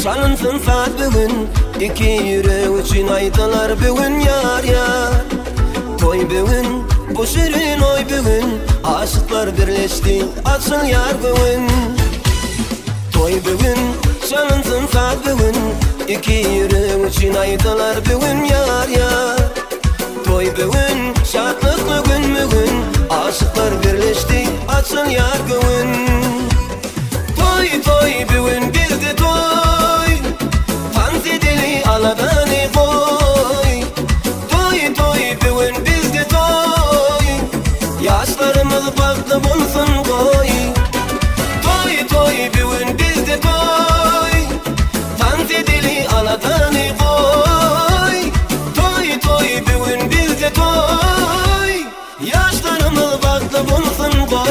Çalınsın saat bugün, iki yürek için aytalar bugün yar yar. Toy bugün, bu şirin oy bugün, aşıklar birleşti, açıl yar bugün. Toy bugün, çalınsın saat bugün, iki yürek için aytalar bugün yar yar. Toy bugün, şartlıklı gün bugün, aşıklar birleşti, açıl yar bugün. Toy toy bugün bizde toy, fansi dili aladani koy. Toy toy bugün bizde toy, yaşlarımız farklı bulsun koy. Toy toy bugün bizde toy, fansi dili aladani koy. Toy toy bugün bizde toy, yaşlarımız farklı bulsun koy.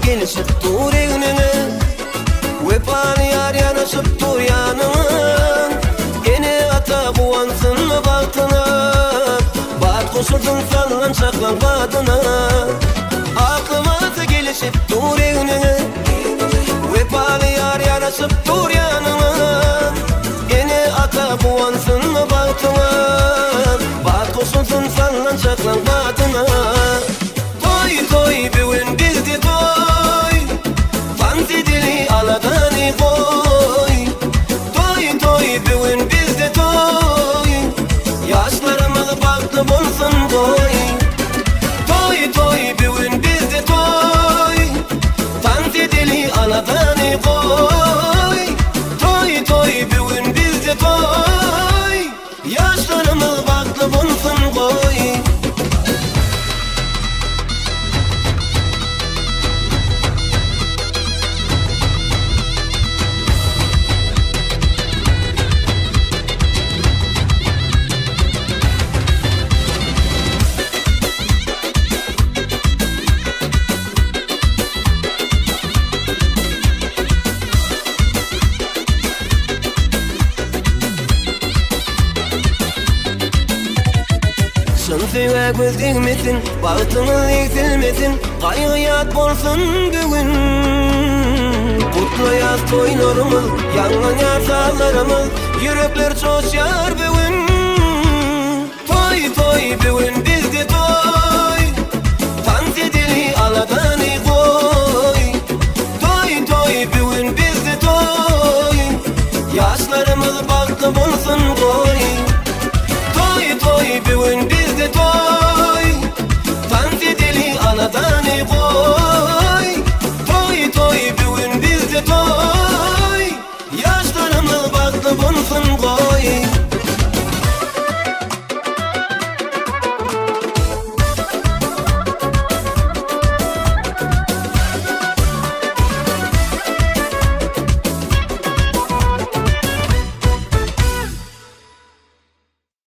Gelişip dur evine, vefalı yar yanaşıp dur yanına. Gene ata kuvansın mı baktına, bat koşulsun sallan çaklan batına. Aklıma gelişip dur evine, vefalı yar yanaşıp dur yanına. Gene ata kuvansın mı baktına, bat koşulsun sallan çaklan batına. Toy toy bugün bizde toy, fansi dili aladani koy. Toy toy bugün bizde toy, yaşlarımız farklı bulsun koy. Toy toy bugün bizde toy, fansi dili aladani koy. Toy toy bugün bizde toy, yaşlarımız farklı bulsun koy. Şın sevek göz digmesin, bahtımız eksilmesin, kaygıyat bolsun bugün. Kutlu yaz toylarımız, yangan yar sağlarımız, yürekler çoşar bugün. Toy toy bugün bizde toy, fansi dili aladani koy. Toy toy bugün bizde toy, yaşlarımız farklı bulsun koy. Toy toy bugün bizde toy, fansi dili aladani koy.